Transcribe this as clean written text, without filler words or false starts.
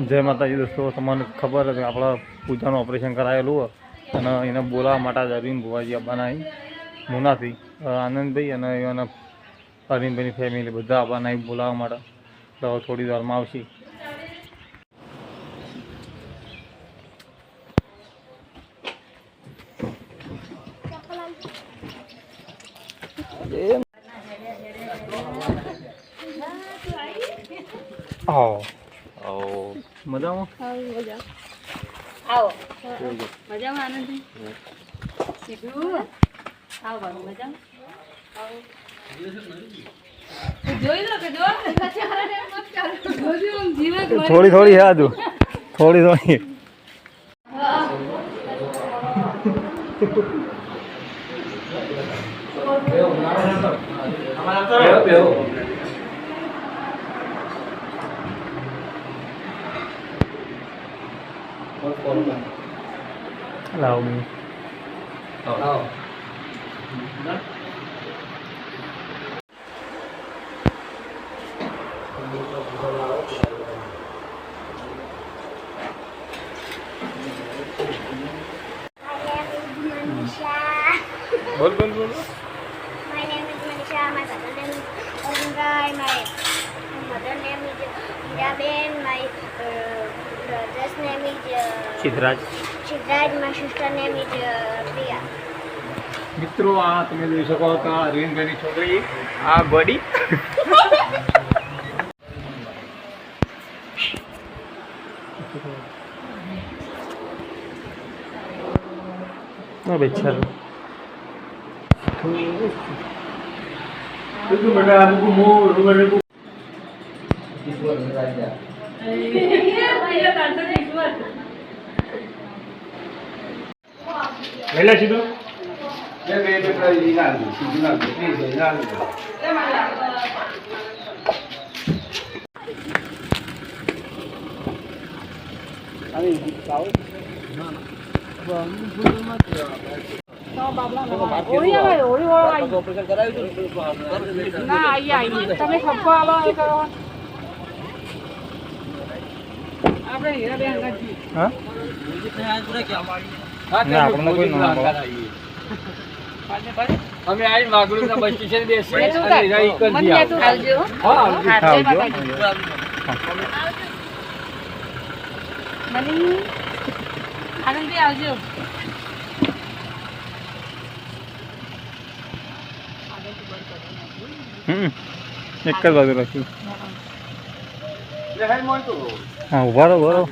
જય માતાજી દોસ્તો, તમને ખબર હતી આપણા પૂજાનું ઓપરેશન કરાયેલું અને એને બોલાવવા માટે અરવિંદ ભુવાજી આવવાના અહીં મુનાથી આનંદભાઈ અને એના અરવિંદભાઈની ફેમિલી બધા આવવાના અહીં બોલાવવા માટે. તો થોડી વારમાં આવશે. મજામાં આવો મજામાં આનંદ સીધું આવો મજામાં થોડી થોડી યાદ થોડી થોડી લાવ મી बोल बोल बोल. My name is Manisha. My father name is Arungai. My mother name is Miraben. My brother's name is Siddharaj. Siddharth. My sister name is Priya. મિત્રો, આ તમે જોઈ શકો તો અરવિંદભાઈની છોકરી આ ગોડી બેચારો Vela situ. આપણને કોઈ ના અમે આઈ માગડું ના બસ સ્ટેશન બેસીએ અને રહી કરી મને દીયા. તું આવજો હા આવજો. મની આનંદી આવજો એક જ બાજુ રાખ્યું. લે હાઈ મોય તો હા ઉભા રહો.